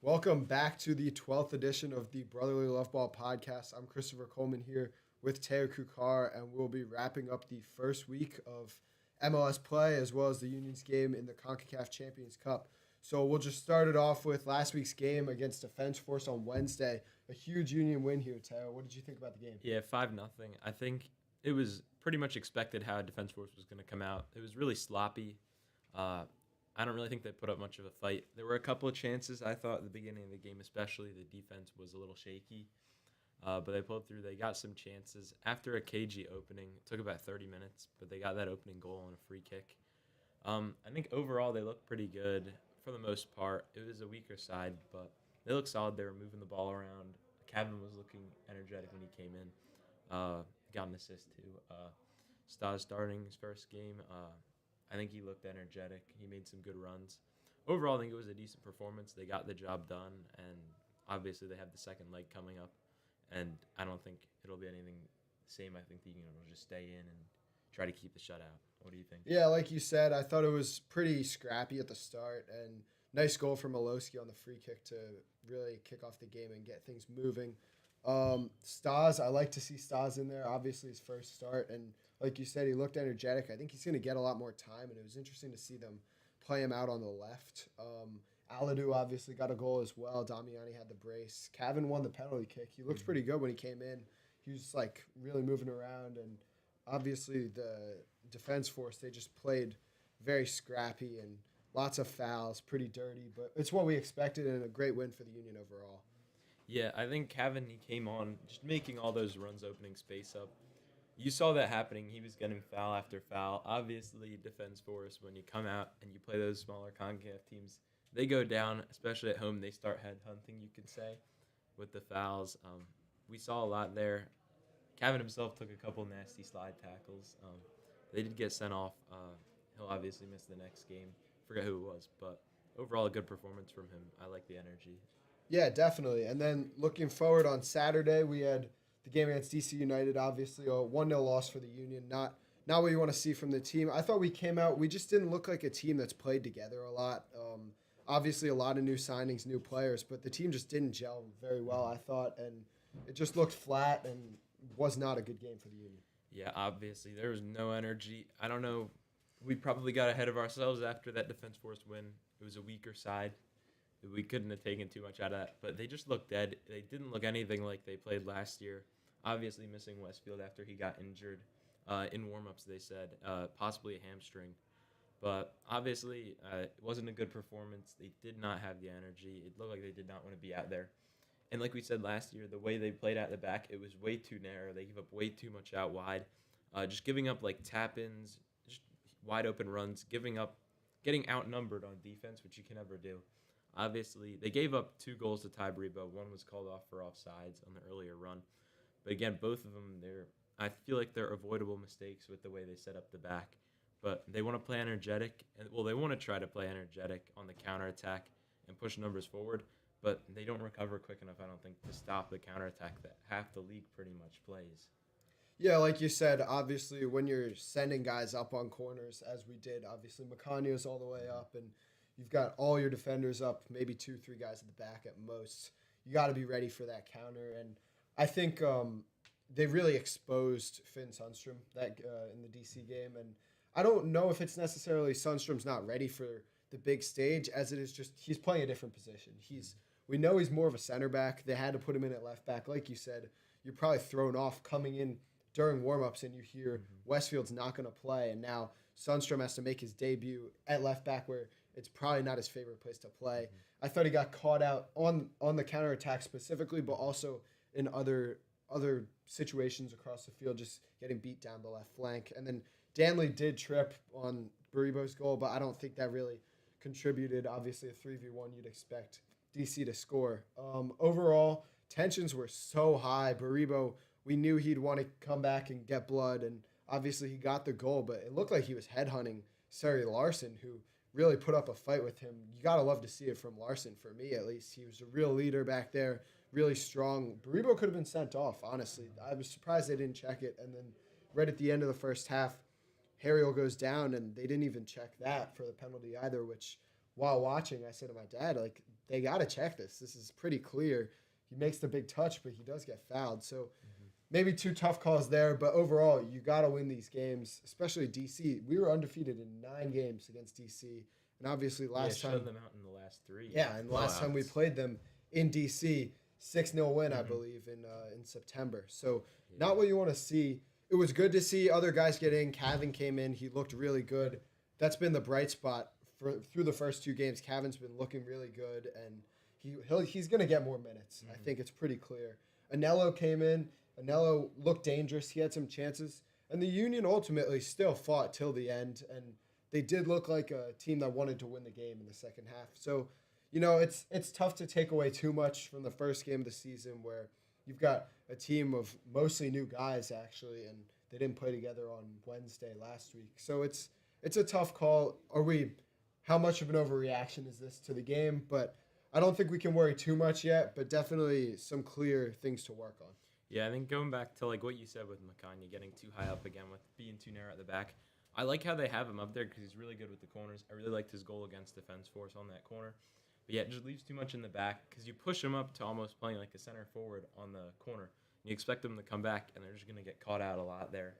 Welcome back to the 12th edition of the Brotherly Love Ball podcast. I'm Christopher Colman here with Theo Kuchar, and we'll be wrapping up the first week of MLS play as well as the Union's game in the CONCACAF Champions Cup. So we'll just start it off with last week's game against Defense Force on Wednesday. A huge Union win here, Theo. What did you think about the game? Yeah, 5-0. I think it was pretty much expected how Defense Force was going to come out. It was really sloppy. I don't really think they put up much of a fight. There were a couple of chances, I thought, at the beginning of the game especially. The defense was a little shaky, but they pulled through. They got some chances. After a cagey opening, it took about 30 minutes, but they got that opening goal on a free kick. I think overall they looked pretty good for the most part. It was a weaker side, but they looked solid. They were moving the ball around. Kevin was looking energetic when he came in. Got an assist too. Stas starting his first game. I think he looked energetic. He made some good runs. Overall, I think it was a decent performance. They got the job done, and obviously they have the second leg coming up, and I don't think it'll be anything the same. I think the Union will just stay in and try to keep the shutout. What do you think? Yeah, like you said, I thought it was pretty scrappy at the start, and nice goal from Milowski on the free kick to really kick off the game and get things moving. Stas, I like to see Stas in there. Obviously, his first start, and like you said, he looked energetic. I think he's going to get a lot more time, and it was interesting to see them play him out on the left. Aladu obviously got a goal as well. Damiani had the brace. Cavan won the penalty kick. He looked pretty good when he came in. He was like really moving around, and obviously the defense force, they just played very scrappy and lots of fouls, pretty dirty, but it's what we expected and a great win for the Union overall. Yeah, I think Kevin, he came on just making all those runs, opening space up. You saw that happening. He was getting foul after foul. Obviously, Defense Force, when you come out and you play those smaller CONCACAF teams, they go down, especially at home. They start headhunting, you could say, with the fouls. We saw a lot there. Kevin himself took a couple nasty slide tackles. They did get sent off. He'll obviously miss the next game. Forget who it was, but overall a good performance from him. I like the energy. Yeah, definitely. And then looking forward on Saturday, we had the game against DC United, obviously a 1-0 loss for the Union. Not what you want to see from the team. I thought we came out, we just didn't look like a team that's played together a lot. Obviously a lot of new signings, new players, but the team just didn't gel very well, I thought, and it just looked flat and was not a good game for the Union. Yeah, obviously there was no energy. I don't know. We probably got ahead of ourselves after that Defense Force win. It was a weaker side. We couldn't have taken too much out of that, but they just looked dead. They didn't look anything like they played last year. Obviously missing Westfield after he got injured. In warm-ups, they said, possibly a hamstring. But obviously, it wasn't a good performance. They did not have the energy. It looked like they did not want to be out there. And like we said last year, the way they played out the back, it was way too narrow. They gave up way too much out wide. Just giving up like tap-ins, just wide open runs, getting outnumbered on defense, which you can never do. Obviously, they gave up 2 goals to Ty Brebo. One was called off for offsides on the earlier run. But again, both of them, I feel like they're avoidable mistakes with the way they set up the back. But they want to play energetic. They want to try to play energetic on the counterattack and push numbers forward. But they don't recover quick enough, I don't think, to stop the counterattack that half the league pretty much plays. Yeah, like you said, obviously when you're sending guys up on corners, as we did, obviously Macanio's all the way up, and you've got all your defenders up, maybe 2-3 guys at the back at most. You got to be ready for that counter, and I think they really exposed Finn Sundstrom in the DC game, and I don't know if it's necessarily Sundstrom's not ready for the big stage, as it is just he's playing a different position. We know he's more of a center back. They had to put him in at left back, like you said. You're probably thrown off coming in during warm-ups, and you hear Westfield's not going to play, and now Sundstrom has to make his debut at left back, where it's probably not his favorite place to play. I thought he got caught out on the counterattack specifically, but also in other situations across the field, just getting beat down the left flank. And then Danley did trip on Baribo's goal, but I don't think that really contributed. Obviously, a 3v1, you'd expect DC to score. Overall, tensions were so high. Baribo, we knew he'd want to come back and get blood, and obviously he got the goal, but it looked like he was headhunting Sari Larson, who really put up a fight with him. You got to love to see it from Larson, for me at least. He was a real leader back there, really strong. Baribo could have been sent off, honestly. I was surprised they didn't check it, and then right at the end of the first half, Harriel goes down, and they didn't even check that for the penalty either, which while watching, I said to my dad, like, they got to check this. This is pretty clear. He makes the big touch, but he does get fouled. So maybe 2 tough calls there, but overall, you got to win these games, especially DC. We were undefeated in 9 games against DC, and obviously last time showed them out in the last 3. Yeah, and last time we played them in DC, 6-0 win, I believe, in September. So not what you want to see. It was good to see other guys get in. Cavan came in. He looked really good. That's been the bright spot through the first 2 games. Cavan's been looking really good, and he's going to get more minutes. I think it's pretty clear. Anello came in. Anello looked dangerous. He had some chances. And the Union ultimately still fought till the end, and they did look like a team that wanted to win the game in the second half. So, it's tough to take away too much from the first game of the season where you've got a team of mostly new guys, actually, and they didn't play together on Wednesday last week. So it's a tough call. How much of an overreaction is this to the game? But I don't think we can worry too much yet, but definitely some clear things to work on. Yeah, I think going back to what you said with McHugh getting too high up again with being too narrow at the back, I like how they have him up there because he's really good with the corners. I really liked his goal against Defense Force on that corner. But yeah, it just leaves too much in the back because you push him up to almost playing like a center forward on the corner. And you expect them to come back, and they're just going to get caught out a lot there.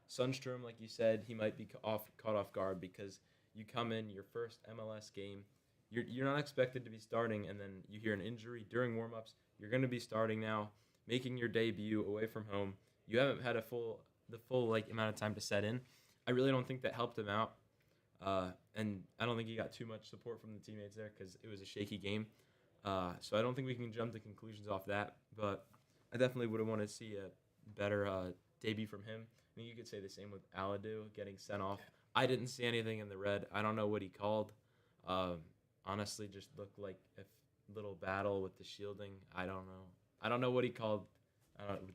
Sundstrom, like you said, he might be caught off guard because you come in your first MLS game. You're not expected to be starting, and then you hear an injury during warm-ups. You're going to be starting now, making your debut away from home. You haven't had the full amount of time to set in. I really don't think that helped him out, and I don't think he got too much support from the teammates there because it was a shaky game. So I don't think we can jump to conclusions off that, but I definitely would have wanted to see a better debut from him. I think you could say the same with Aladu getting sent off. I didn't see anything in the red. I don't know what he called. Honestly, just looked like a little battle with the shielding. I don't know what he called.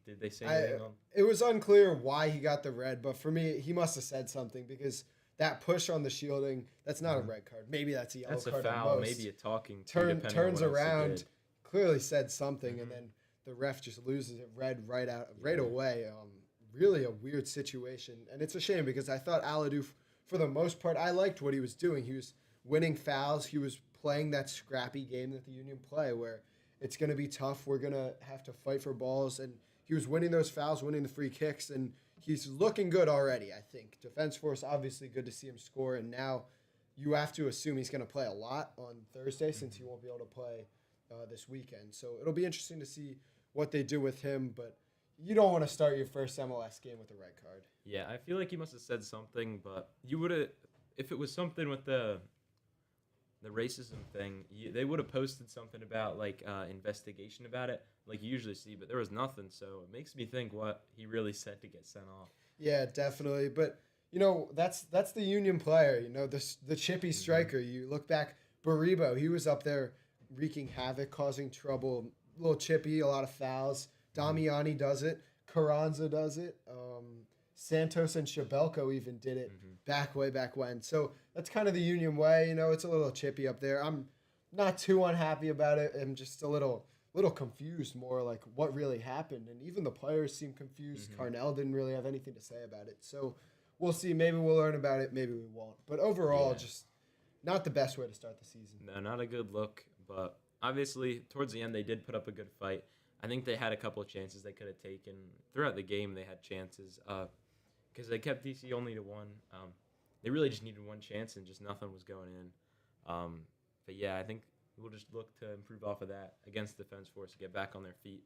Did they say anything on? It was unclear why he got the red, but for me, he must have said something because that push on the shielding, that's not a red card. Maybe that's a yellow card. That's a foul, maybe a talking. Turns around, clearly said something, and then the ref just loses it right away. Really a weird situation, and it's a shame because I thought Aladu, for the most part, I liked what he was doing. He was winning fouls. He was playing that scrappy game that the Union play where it's going to be tough. We're going to have to fight for balls, and he was winning those fouls, winning the free kicks, and he's looking good already, I think. Defense Force, obviously good to see him score, and now you have to assume he's going to play a lot on Thursday since he won't be able to play this weekend. So it'll be interesting to see what they do with him, but you don't want to start your first MLS game with a red card. Yeah, I feel like he must have said something, but you would have, if it was something with the racism thing, they would have posted something about investigation about it, like you usually see, but there was nothing, so it makes me think what he really said to get sent off. Yeah, definitely, but that's the Union player, the chippy striker. You look back, Baribo, he was up there wreaking havoc, causing trouble, a little chippy, a lot of fouls. Damiani does it, Carranza does it, Santos and Shabelko even did it way back when. So that's kind of the Union way. It's a little chippy up there. I'm not too unhappy about it. I'm just a little confused more like what really happened. And even the players seem confused. Carnell didn't really have anything to say about it. So we'll see. Maybe we'll learn about it. Maybe we won't. But overall, just not the best way to start the season. No, not a good look. But obviously, towards the end, they did put up a good fight. I think they had a couple of chances they could have taken. Throughout the game, they had chances because they kept DC only to 1. They really just needed one chance, and just nothing was going in. But, yeah, I think we'll just look to improve off of that against Defense Force, get back on their feet,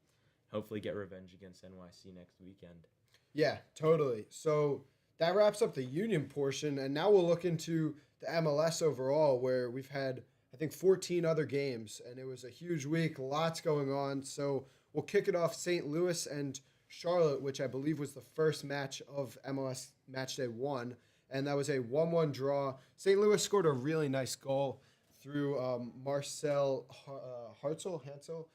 hopefully get revenge against NYC next weekend. Yeah, totally. So that wraps up the Union portion, and now we'll look into the MLS overall, where we've had, I think, 14 other games, and it was a huge week, lots going on. So we'll kick it off St. Louis and Charlotte, which I believe was the first match of MLS Matchday 1, and that was a 1-1 draw. St. Louis scored a really nice goal through Marcel Hansel,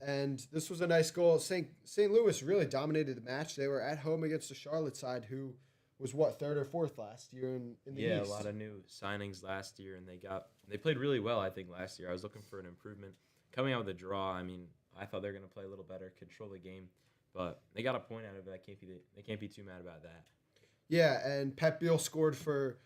and this was a nice goal. St. Louis really dominated the match. They were at home against the Charlotte side, who was, 3rd or 4th last year in the East? Yeah, a lot of new signings last year, and they played really well, I think, last year. I was looking for an improvement. Coming out with a draw, I thought they were going to play a little better, control the game, but they got a point out of it. They can't be too mad about that. Yeah, and Pep Biel scored for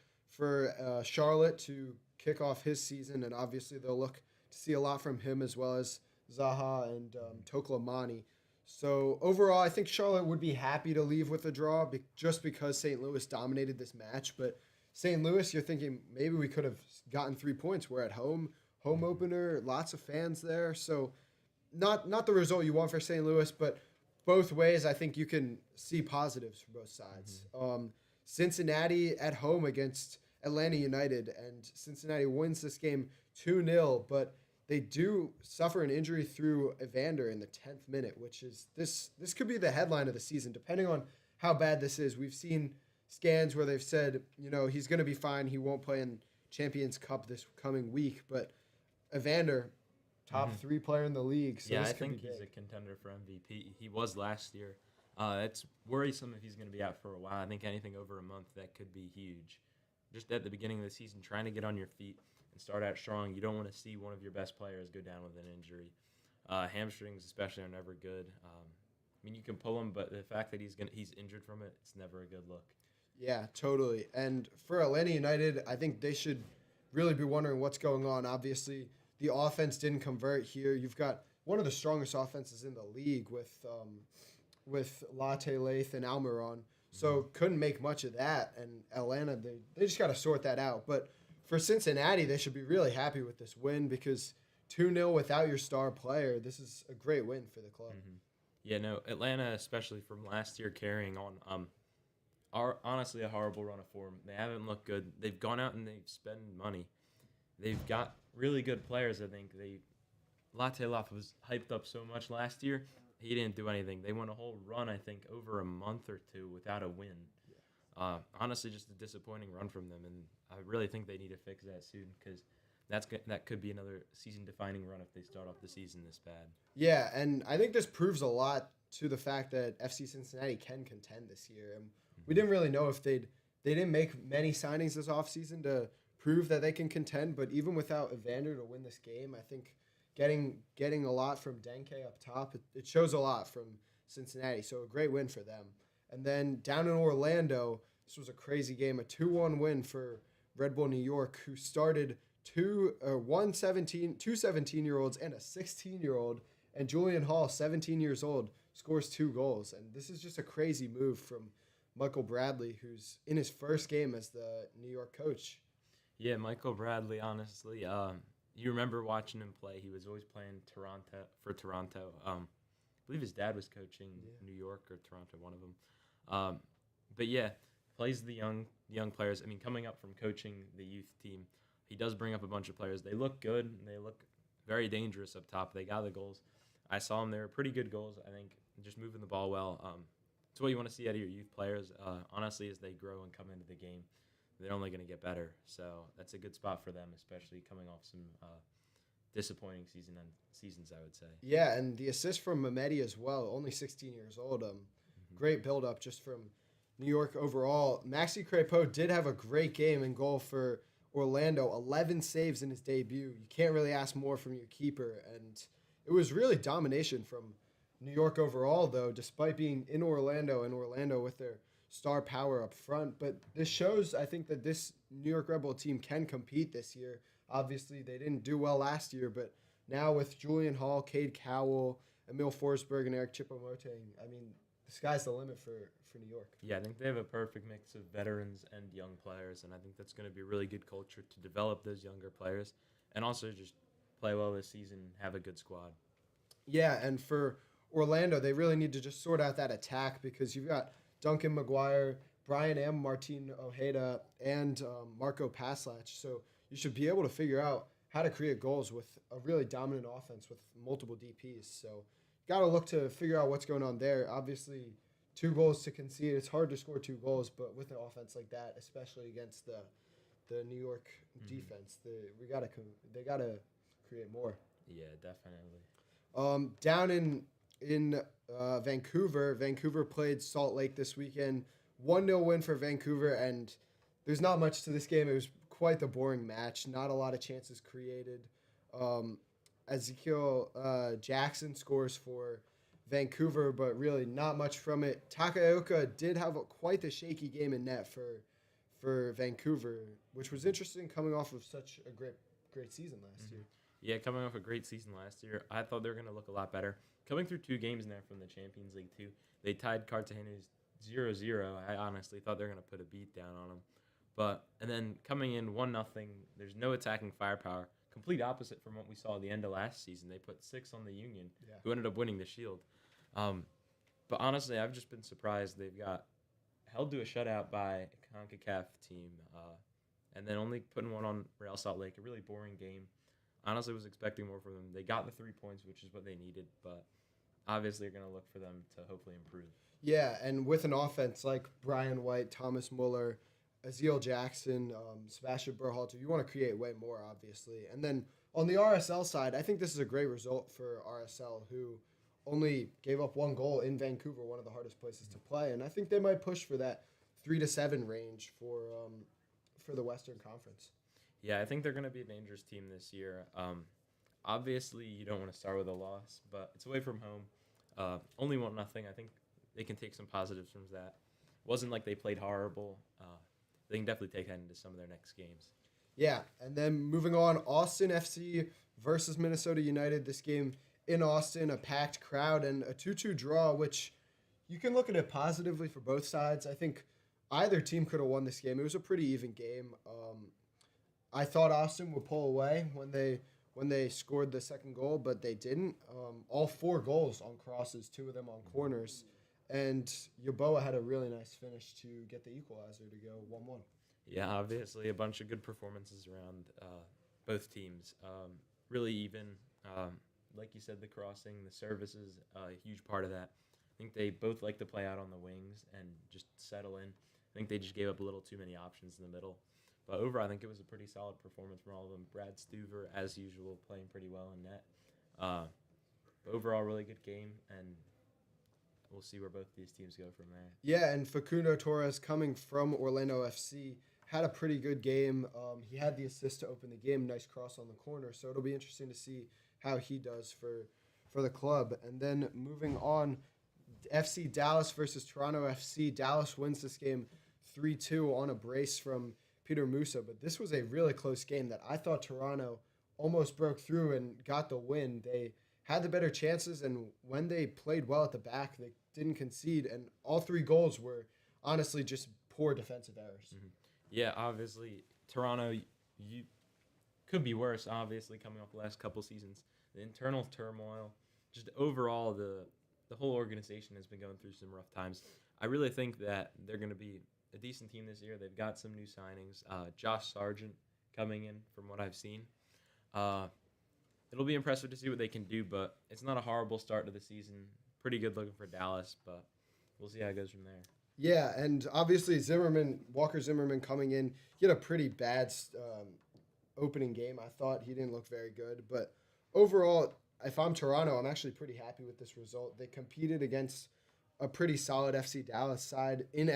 Charlotte to kick off his season, and obviously they'll look to see a lot from him as well as Zaha and Toklamani. So overall, I think Charlotte would be happy to leave with a draw just because St. Louis dominated this match. But St. Louis, you're thinking maybe we could have gotten 3 points. We're at home opener, lots of fans there. So not the result you want for St. Louis, but both ways, I think you can see positives for both sides. Cincinnati at home against Atlanta United, and Cincinnati wins this game 2-0, but they do suffer an injury through Evander in the 10th minute, which is this could be the headline of the season, depending on how bad this is. We've seen scans where they've said, he's going to be fine. He won't play in Champions Cup this coming week, but Evander, top 3 player in the league. So yeah, I think he's a contender for MVP. He was last year. It's worrisome if he's going to be out for a while. I think anything over a month, that could be huge. Just at the beginning of the season, trying to get on your feet and start out strong. You don't want to see one of your best players go down with an injury. Hamstrings especially are never good. You can pull him, but the fact that he's injured from it, it's never a good look. Yeah, totally. And for Atlanta United, I think they should really be wondering what's going on. Obviously, the offense didn't convert here. You've got one of the strongest offenses in the league with Latte Lath and Almiron. So couldn't make much of that. And Atlanta, they just got to sort that out. But for Cincinnati, they should be really happy with this win because 2-0 without your star player, this is a great win for the club. Yeah, no, Atlanta, especially from last year carrying on, are honestly a horrible run of form. They haven't looked good. They've gone out and they've spent money. They've got really good players, I think. Latte Lath was hyped up so much last year. He didn't do anything. They went a whole run, I think, over a month or two without a win. Honestly, just a disappointing run from them, and I really think they need to fix that soon because that could be another season-defining run if they start off the season this bad. Yeah, and I think this proves a lot to the fact that FC Cincinnati can contend this year. And we didn't really know if they didn't make many signings this offseason to prove that they can contend, but even without Evander to win this game, I think getting a lot from Denke up top, it shows a lot from Cincinnati. So a great win for them. And then down in Orlando, this was a crazy game, a 2-1 win for Red Bull New York, who started two 17-year-olds and a 16-year-old, and Julian Hall, 17 years old, scores 2 goals. And this is just a crazy move from Michael Bradley, who's in his first game as the New York coach. Yeah, Michael Bradley, honestly, you remember watching him play. He was always playing for Toronto. I believe his dad was coaching New York or Toronto, one of them. But yeah, plays the young players. Coming up from coaching the youth team, he does bring up a bunch of players. They look good, and they look very dangerous up top. They got the goals. I saw them. They were pretty good goals, I think, just moving the ball well. It's what you want to see out of your youth players. Honestly, as they grow and come into the game, they're only going to get better. So that's a good spot for them, especially coming off some disappointing seasons, I would say. Yeah, and the assist from Mehmeti as well, only 16 years old. Great build-up just from New York overall. Maxi Crepeau did have a great game in goal for Orlando, 11 saves in his debut. You can't really ask more from your keeper, and it was really domination from New York overall, though, despite being in Orlando with their star power up front. But this shows, I think, that this New York Red Bull team can compete this year. Obviously, they didn't do well last year, but now with Julian Hall, Cade Cowell, Emil Forsberg, and Eric Choupo-Moting, the sky's the limit for New York. Yeah, I think they have a perfect mix of veterans and young players, and I think that's going to be a really good culture to develop those younger players and also just play well this season, have a good squad. Yeah, and for Orlando, they really need to just sort out that attack because you've got Duncan McGuire, Brian M., Martin Ojeda, and Marco Paslach. So you should be able to figure out how to create goals with a really dominant offense with multiple DPs. So got to look to figure out what's going on there. Obviously, 2 goals to concede. It's hard to score 2 goals, but with an offense like that, especially against the New York defense, they got to create more. Yeah, definitely. Down in Vancouver played Salt Lake this weekend. 1-0 win for Vancouver, and there's not much to this game. It was quite the boring match. Not a lot of chances created. Ezekiel Jackson scores for Vancouver, but really not much from it. Takaoka did have quite the shaky game in net for Vancouver, which was interesting coming off of such a great season last year. Yeah, coming off a great season last year, I thought they were going to look a lot better. Coming through 2 games now from the Champions League, too. They tied Cartagena's 0-0. I honestly thought they were going to put a beat down on them. And then coming in 1-0, there's no attacking firepower. Complete opposite from what we saw at the end of last season. They put 6 on the Union, who ended up winning the Shield. But honestly, I've just been surprised they've got held to a shutout by a CONCACAF team, and then only putting one on Real Salt Lake, a really boring game. Honestly, was expecting more from them. They got the 3 points, which is what they needed, but obviously you're going to look for them to hopefully improve. Yeah, and with an offense like Brian White, Thomas Muller, Aziel Jackson, Sebastian Berhalter, you want to create way more, obviously. And then on the RSL side, I think this is a great result for RSL, who only gave up 1 goal in Vancouver, one of the hardest places to play. And I think they might push for that 3-7 range for the Western Conference. Yeah, I think they're going to be a dangerous team this year. Obviously, you don't want to start with a loss, but it's away from home. Only 1-0. I think they can take some positives from that. It wasn't like they played horrible. They can definitely take that into some of their next games. Yeah, and then moving on, Austin FC versus Minnesota United. This game in Austin, a packed crowd, and a 2-2 draw, which you can look at it positively for both sides. I think either team could have won this game. It was a pretty even game. I thought Austin would pull away when they scored the second goal, but they didn't. All 4 goals on crosses, 2 of them on corners. And Yeboah had a really nice finish to get the equalizer to go 1-1. Yeah, obviously a bunch of good performances around both teams. Really even. Like you said, the crossing, the service is a huge part of that. I think they both like to play out on the wings and just settle in. I think they just gave up a little too many options in the middle. But overall, I think it was a pretty solid performance from all of them. Brad Stuver, as usual, playing pretty well in net. But overall, really good game, and we'll see where both these teams go from there. Yeah, and Facundo Torres, coming from Orlando FC, had a pretty good game. He had the assist to open the game, nice cross on the corner. So it'll be interesting to see how he does for the club. And then moving on, FC Dallas versus Toronto FC. Dallas wins this game 3-2 on a brace from Peter Musa, but this was a really close game that I thought Toronto almost broke through and got the win. They had the better chances, and when they played well at the back, they didn't concede, and all 3 goals were honestly just poor defensive errors. Mm-hmm. Yeah, obviously, Toronto, you could be worse, obviously, coming off the last couple seasons. The internal turmoil, just overall, the whole organization has been going through some rough times. I really think that they're going to be a decent team this year. They've got some new signings. Josh Sargent coming in, from what I've seen. It'll be impressive to see what they can do, but it's not a horrible start to the season. Pretty good looking for Dallas, but we'll see how it goes from there. Yeah, and obviously Walker Zimmerman coming in, he had a pretty bad opening game. I thought he didn't look very good, but overall, if I'm Toronto, I'm actually pretty happy with this result. They competed against a pretty solid FC Dallas side in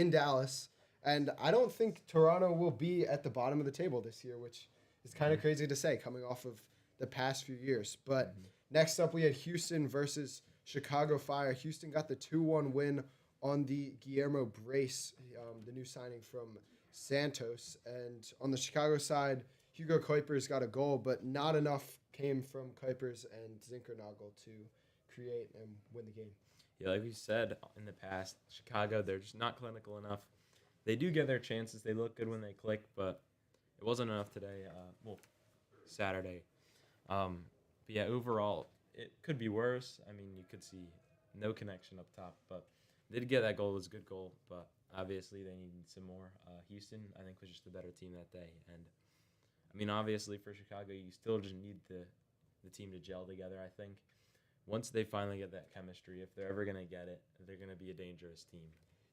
Dallas, and I don't think Toronto will be at the bottom of the table this year, which is kind of crazy to say coming off of the past few years. But next up, we had Houston versus Chicago Fire. Houston got the 2-1 win on the Guillermo Brace, the new signing from Santos. And on the Chicago side, Hugo Kuipers got a goal, but not enough came from Kuipers and Zinkernagel to create and win the game. Yeah, like we said in the past, Chicago, they're just not clinical enough. They do get their chances. They look good when they click, but it wasn't enough today. Saturday. But yeah, overall, it could be worse. I mean, you could see no connection up top, but they did get that goal. It was a good goal, but obviously they needed some more. Houston, I think, was just a better team that day. And, I mean, obviously for Chicago, you still just need the team to gel together, I think. Once they finally get that chemistry, if they're ever going to get it, they're going to be a dangerous team.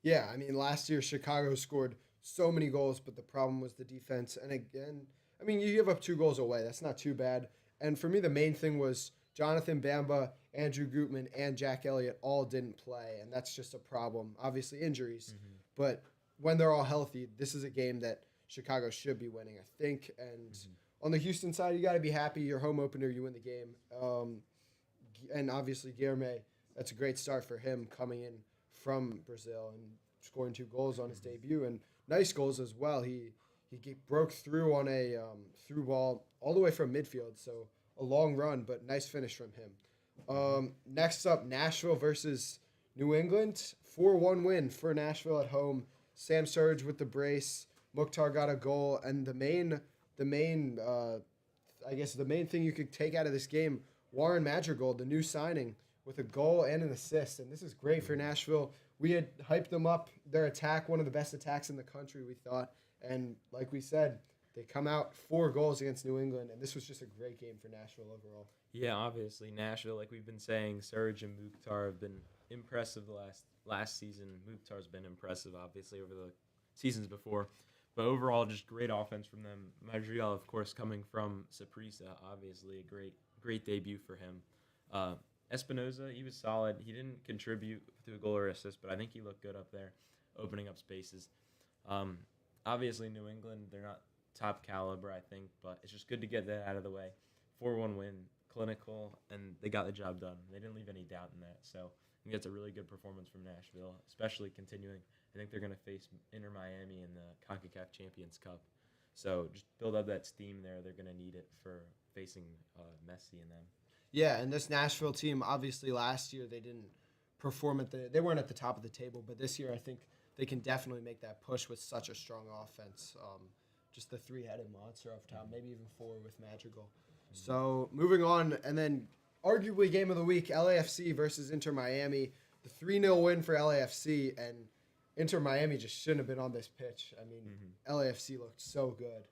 Yeah, I mean, last year Chicago scored so many goals, but the problem was the defense. And again, I mean, you give up 2 goals away. That's not too bad. And for me, the main thing was Jonathan Bamba, Andrew Gutman, and Jack Elliott all didn't play, and that's just a problem. Obviously, injuries. Mm-hmm. But when they're all healthy, this is a game that Chicago should be winning, I think. And on the Houston side, you got to be happy. Your home opener, you win the game. And obviously, Guilherme, that's a great start for him coming in from Brazil and scoring 2 goals on his debut, and nice goals as well. He broke through on a through ball all the way from midfield. So a long run, but nice finish from him. Next up, Nashville versus New England. 4-1 win for Nashville at home. Sam Surge with the brace. Mukhtar got a goal, and the main thing you could take out of this game, Warren Madrigal, the new signing, with a goal and an assist, and this is great for Nashville. We had hyped them up, their attack, one of the best attacks in the country, we thought, and like we said, they come out 4 goals against New England, and this was just a great game for Nashville overall. Yeah, obviously Nashville, like we've been saying, Serge and Mukhtar have been impressive the last season. Mukhtar's been impressive, obviously, over the seasons before. But overall, just great offense from them. Madrigal, of course, coming from Saprissa, obviously a great debut for him. Espinoza, he was solid. He didn't contribute to a goal or assist, but I think he looked good up there, opening up spaces. Obviously, New England, they're not top caliber, I think, but it's just good to get that out of the way. 4-1 win, clinical, and they got the job done. They didn't leave any doubt in that. So I think that's a really good performance from Nashville, especially continuing. I think they're going to face Inter Miami in the CONCACAF Champions Cup. So just build up that steam there. They're going to need it for facing Messi and them. Yeah, and this Nashville team, obviously last year they didn't perform they weren't at the top of the table, but this year I think they can definitely make that push with such a strong offense. Just the 3-headed monster up top, maybe even 4 with Madrigal. So moving on, and then arguably game of the week, LAFC versus Inter Miami. The 3-0 win for LAFC, and Inter Miami just shouldn't have been on this pitch. I mean, LAFC looked so good.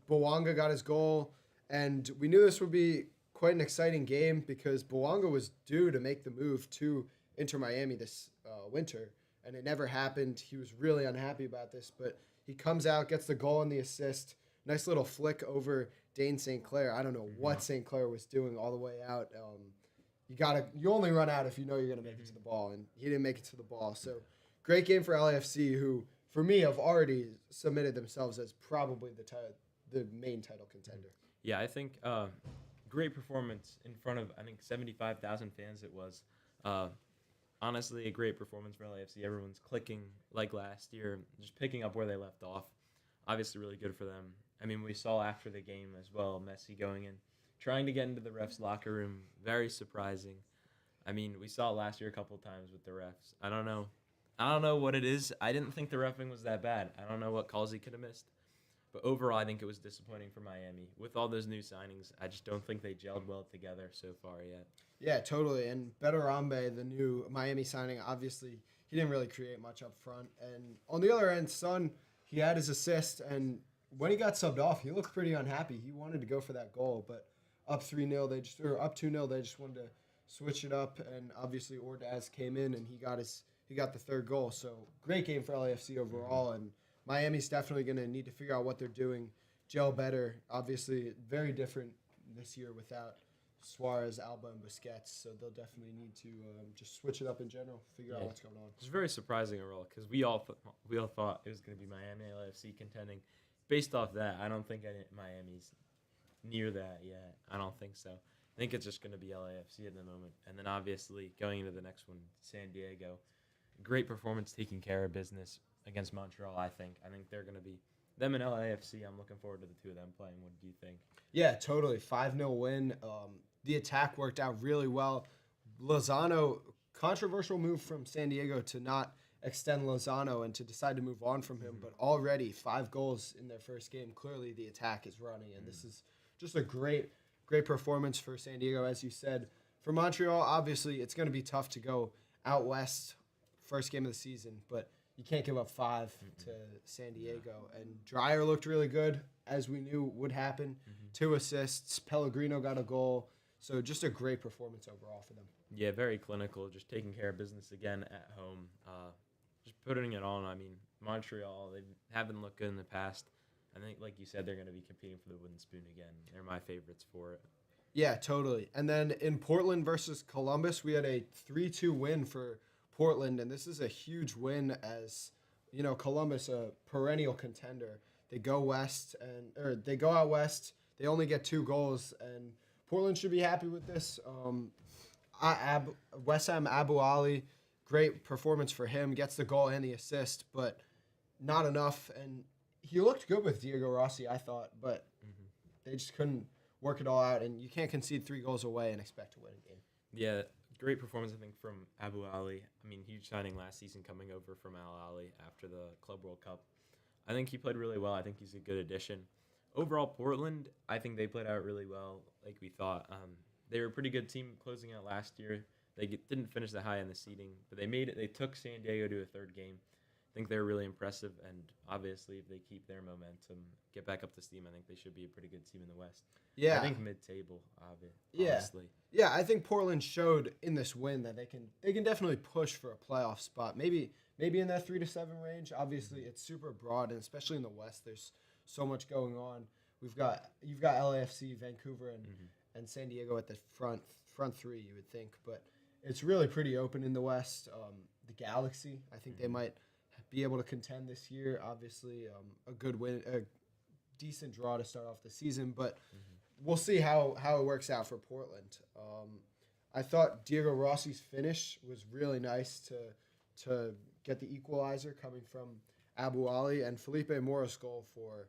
Bouanga got his goal, and we knew this would be quite an exciting game because Bouanga was due to make the move to Inter Miami this winter, and it never happened. He was really unhappy about this, but he comes out, gets the goal and the assist. Nice little flick over Dane St. Clair. I don't know what St. Clair was doing all the way out. You only run out if you know you're going to make it to the ball, and he didn't make it to the ball. So great game for LAFC, who, for me, have already submitted themselves as probably the main title contender. Yeah, I think great performance in front of, I think, 75,000 fans it was. Honestly, a great performance for LAFC. Everyone's clicking like last year, just picking up where they left off. Obviously, really good for them. I mean, we saw after the game as well, Messi going in, trying to get into the refs' locker room. Very surprising. I mean, we saw it last year a couple times with the refs. I don't know what it is. I didn't think the reffing was that bad. I don't know what calls he could have missed. But overall, I think it was disappointing for Miami. With all those new signings, I just don't think they gelled well together so far yet. Yeah, totally. And Betarambe, the new Miami signing, obviously, he didn't really create much up front. And on the other end, Son, he had his assist, and when he got subbed off, he looked pretty unhappy. He wanted to go for that goal, but up 3-0, up 2-0, they just wanted to switch it up, and obviously Ordaz came in and he got the third goal. So great game for LAFC overall, and Miami's definitely going to need to figure out what they're doing, gel better. Obviously, very different this year without Suarez, Alba, and Busquets, so they'll definitely need to just switch it up in general, figure out what's going on. It's very surprising overall because we all thought it was going to be Miami and LAFC contending. Based off that, I don't think Miami's near that yet. I don't think so. I think it's just going to be LAFC at the moment. And then obviously going into the next one, San Diego. Great performance taking care of business against Montreal, I think. I think they're going to be them and LAFC. I'm looking forward to the two of them playing. What do you think? Yeah, totally. 5-0 win. The attack worked out really well. Lozano, controversial move from San Diego to not extend Lozano and to decide to move on from him, but already 5 goals in their first game. Clearly the attack is running, and this is just a great performance for San Diego, as you said. For Montreal, obviously, it's going to be tough to go out west first game of the season, but you can't give up 5 to San Diego. And Dreyer looked really good, as we knew would happen. 2 assists. Pellegrino got a goal. So just a great performance overall for them. Yeah, very clinical, just taking care of business again at home. Just putting it on. I mean, Montreal, they haven't looked good in the past. I think, like you said, they're going to be competing for the wooden spoon again. They're my favorites for it. Yeah, totally. And then in Portland versus Columbus, we had a 3-2 win for Portland, and this is a huge win as, you know, Columbus, a perennial contender. They go out west. They only get 2 goals, and Portland should be happy with this. Wessam Abu Ali, great performance for him, gets the goal and the assist, but not enough. And he looked good with Diego Rossi, I thought, but they just couldn't work it all out. And you can't concede 3 goals away and expect to win a game. Yeah, great performance, I think, from Abu Ali. I mean, huge signing last season coming over from Al Ali after the Club World Cup. I think he played really well. I think he's a good addition. Overall, Portland, I think they played out really well, like we thought. They were a pretty good team closing out last year. They didn't finish that high in the seeding, but they made it. They took San Diego to a 3rd game. I think they're really impressive, and obviously, if they keep their momentum, get back up to steam, I think they should be a pretty good team in the West. Yeah, I think mid-table, honestly. Yeah, I think Portland showed in this win that they can definitely push for a playoff spot. Maybe in that 3 to 7 range. Obviously, it's super broad, and especially in the West, there's so much going on. You've got LAFC, Vancouver, and San Diego at the front 3. You would think, but it's really pretty open in the West. The Galaxy, I think they might be able to contend this year. Obviously, a good win, a decent draw to start off the season, but we'll see how it works out for Portland. I thought Diego Rossi's finish was really nice to get the equalizer coming from Abu Ali, and Felipe Mora's goal for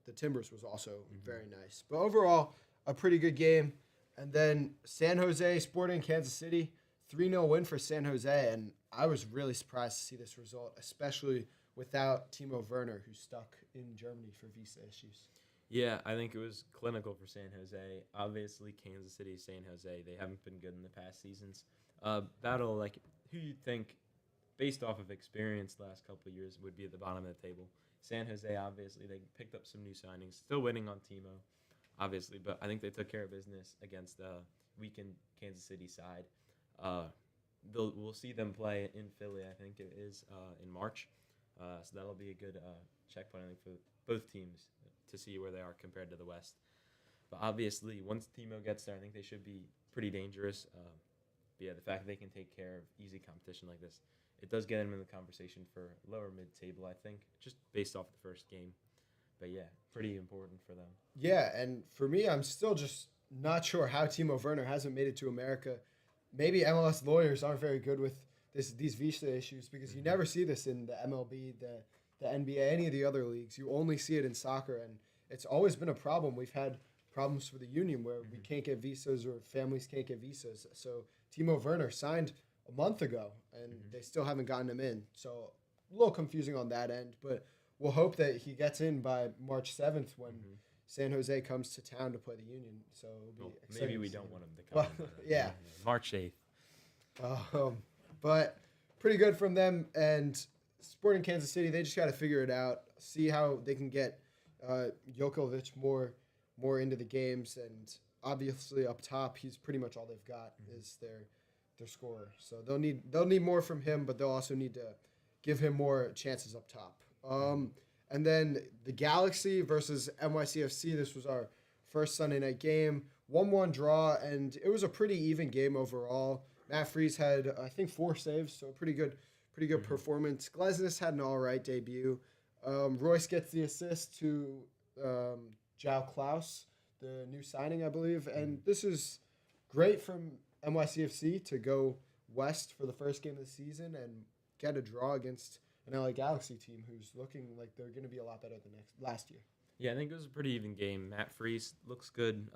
the Timbers was also very nice. But overall, a pretty good game. And then San Jose Sporting Kansas City, 3-0 win for San Jose, and I was really surprised to see this result, especially without Timo Werner, who's stuck in Germany for visa issues. Yeah, I think it was clinical for San Jose. Obviously, Kansas City, San Jose, they haven't been good in the past seasons. Battle, like, who you'd think, based off of experience the last couple of years, would be at the bottom of the table. San Jose, obviously, they picked up some new signings. Still winning on Timo, obviously, but I think they took care of business against the weakened Kansas City side. We'll see them play in Philly, I think it is, in March. So that'll be a good checkpoint, I think, for both teams to see where they are compared to the West. But obviously, once Timo gets there, I think they should be pretty dangerous. But yeah, the fact that they can take care of easy competition like this, it does get them in the conversation for lower mid-table, I think, just based off the first game. But yeah, pretty important for them. Yeah, and for me, I'm still just not sure how Timo Werner hasn't made it to America. Maybe MLS lawyers aren't very good with these visa issues, because you never see this in the MLB, the NBA, any of the other leagues. You only see it in soccer, and it's always been a problem. We've had problems for the union where we can't get visas, or families can't get visas. So Timo Werner signed a month ago, and they still haven't gotten him in. So a little confusing on that end, but we'll hope that he gets in by March 7th when San Jose comes to town to play the union. So it'll be exciting. Maybe we don't want him to come. Yeah. March 8th. But pretty good from them. And Sporting Kansas City, they just got to figure it out, see how they can get Jokovic more into the games. And obviously up top, he's pretty much all they've got is their scorer. So they'll need more from him, but they'll also need to give him more chances up top. And then the Galaxy versus NYCFC. This was our first Sunday night game. 1-1 draw, and it was a pretty even game overall. Matt Freese had, I think, 4 saves, so pretty good performance. Glesnes had an all-right debut. Royce gets the assist to João Klaus, the new signing, I believe. And this is great from NYCFC to go west for the first game of the season and get a draw against an LA Galaxy team who's looking like they're going to be a lot better than last year. Yeah, I think it was a pretty even game. Matt Freese looks good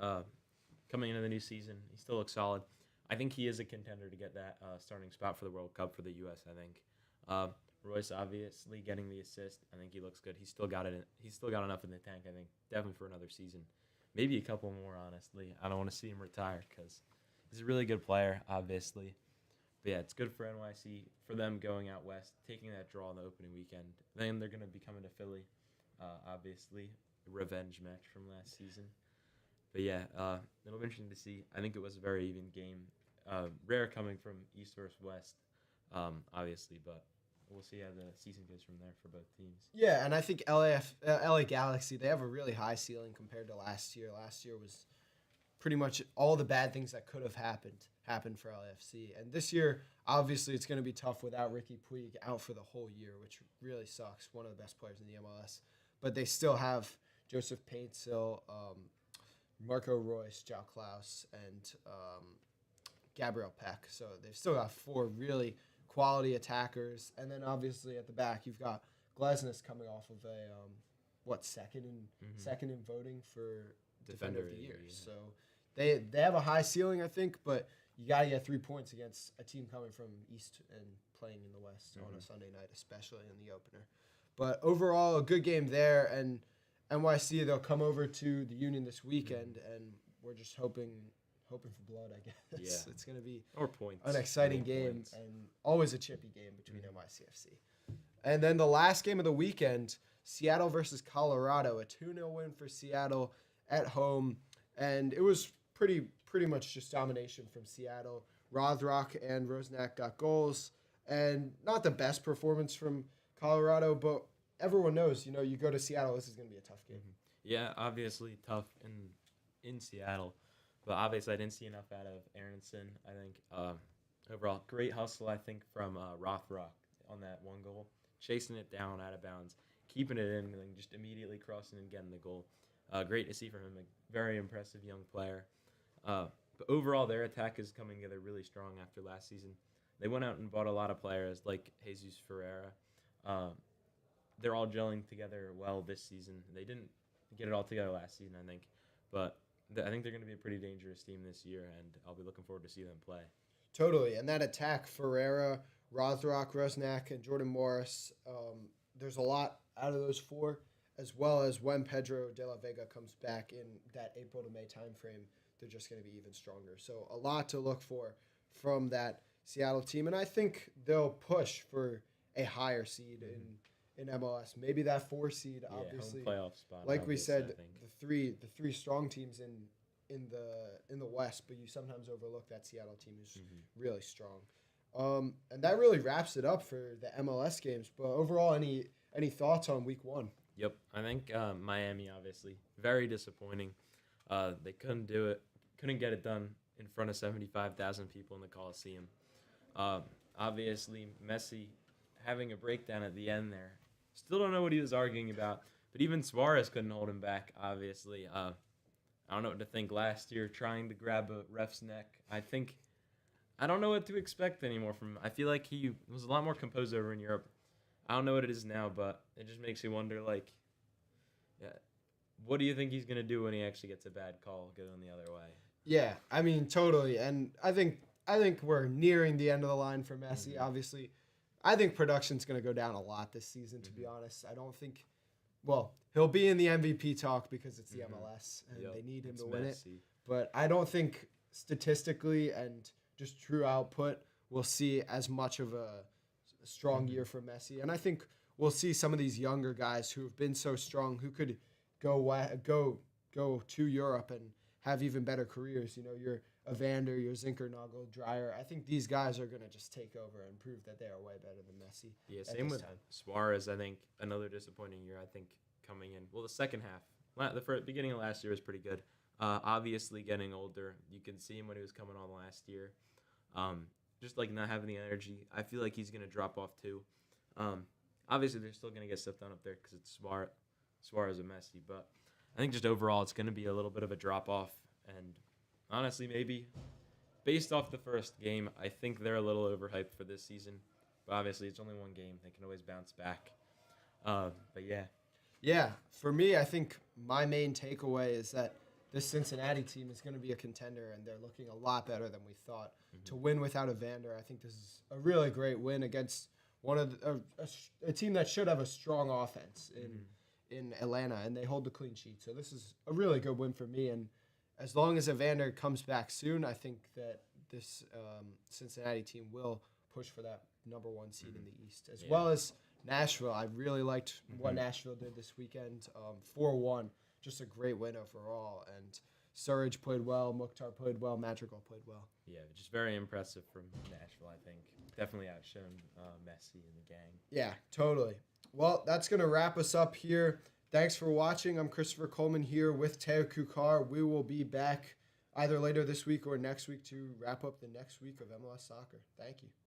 coming into the new season. He still looks solid. I think he is a contender to get that starting spot for the World Cup for the U.S., I think. Royce obviously getting the assist. I think he looks good. He's still got enough in the tank, I think, definitely for another season. Maybe a couple more, honestly. I don't want to see him retire because he's a really good player, obviously. But yeah, it's good for NYC, for them going out west, taking that draw in the opening weekend. Then they're going to be coming to Philly, obviously, a revenge match from last season. But yeah, it'll be interesting to see. I think it was a very even game. Rare coming from East versus West, obviously, but we'll see how the season goes from there for both teams. Yeah, and I think LA Galaxy, they have a really high ceiling compared to last year. Last year was pretty much all the bad things that could have happened for LAFC. And this year, obviously, it's going to be tough without Ricky Puig out for the whole year, which really sucks. One of the best players in the MLS. But they still have Joseph Paintsil, Marco Royce, João Klaus, and Gabriel Peck. So they've still got 4 really quality attackers. And then obviously at the back, you've got Glesnes coming off of a second in voting for Defender of the Year. Yeah. So they have a high ceiling, I think, but you got to get 3 points against a team coming from East and playing in the West on a Sunday night, especially in the opener. But overall, a good game there, and NYC, they'll come over to the Union this weekend, and we're just hoping for blood, I guess. Yeah. It's going to be or points. an exciting game Points. and always a chippy game between NYCFC. And then the last game of the weekend, Seattle versus Colorado, a 2-0 win for Seattle at home, and it was pretty much just domination from Seattle. Rothrock and Rosnack got goals, and not the best performance from Colorado, but everyone knows, you go to Seattle, this is going to be a tough game. Yeah, obviously tough in Seattle, but obviously I didn't see enough out of Aronson. I think overall, great hustle, I think, from Rothrock on that one goal. Chasing it down out of bounds, keeping it in, and then just immediately crossing and getting the goal. Great to see from him, a very impressive young player. But overall, their attack is coming together really strong after last season. They went out and bought a lot of players like Jesus Ferreira. They're all gelling together well this season. They didn't get it all together last season, I think. But I think they're going to be a pretty dangerous team this year, and I'll be looking forward to see them play. Totally. And that attack, Ferreira, Rothrock, Rosnack, and Jordan Morris, there's a lot out of those four, as well as when Pedro de la Vega comes back in that April to May timeframe, they're just going to be even stronger. So a lot to look for from that Seattle team. And I think they'll push for a higher seed in MLS. Maybe that 4 seed, obviously. Home playoff spot. Like we said, I think. the three strong teams in the West, but you sometimes overlook that Seattle team is really strong. And that really wraps it up for the MLS games. But overall, any thoughts on week 1? Yep. I think Miami, obviously, very disappointing. They couldn't do it. Couldn't get it done in front of 75,000 people in the Coliseum. Obviously, Messi having a breakdown at the end there. Still don't know what he was arguing about. But even Suarez couldn't hold him back, obviously. I don't know what to think last year, trying to grab a ref's neck. I don't know what to expect anymore from him. I feel like he was a lot more composed over in Europe. I don't know what it is now, but it just makes you wonder, what do you think he's going to do when he actually gets a bad call going the other way? Yeah, I mean, totally. And I think we're nearing the end of the line for Messi, obviously. I think production's going to go down a lot this season, to be honest. I don't think – well, he'll be in the MVP talk because it's the MLS, and they need him to win it. But I don't think statistically and just true output we'll see as much of a strong year for Messi. And I think we'll see some of these younger guys who have been so strong who could go to Europe and have even better careers. Your Evander, your Zinkernagel, Dreyer. I think these guys are going to just take over and prove that they are way better than Messi. Yeah, same with Suarez. I think another disappointing year, coming in. Well, the second half. The beginning of last year was pretty good. Obviously getting older. You can see him when he was coming on last year. Just not having the energy. I feel like he's going to drop off too. Obviously, they're still going to get stuff done up there because it's Suarez and Messi. But I think just overall, it's going to be a little bit of a drop off. And honestly, maybe based off the first game, I think they're a little overhyped for this season. But obviously, it's only one game. They can always bounce back. But yeah. Yeah, for me, I think my main takeaway is that this Cincinnati team is going to be a contender, and they're looking a lot better than we thought. To win without Evander, I think this is a really great win against one of a team that should have a strong offense in Atlanta, and they hold the clean sheet. So this is a really good win for me, and as long as Evander comes back soon, I think that this Cincinnati team will push for that number 1 seed in the East, as well as Nashville. I really liked what Nashville did this weekend, 4-1. Just a great win overall, and Surridge played well, Mukhtar played well, Madrigal played well. Yeah, just very impressive from Nashville, I think. Definitely outshone Messi and the gang. Yeah, totally. Well, that's going to wrap us up here. Thanks for watching. I'm Christopher Colman here with Theo Kuchar. We will be back either later this week or next week to wrap up the next week of MLS soccer. Thank you.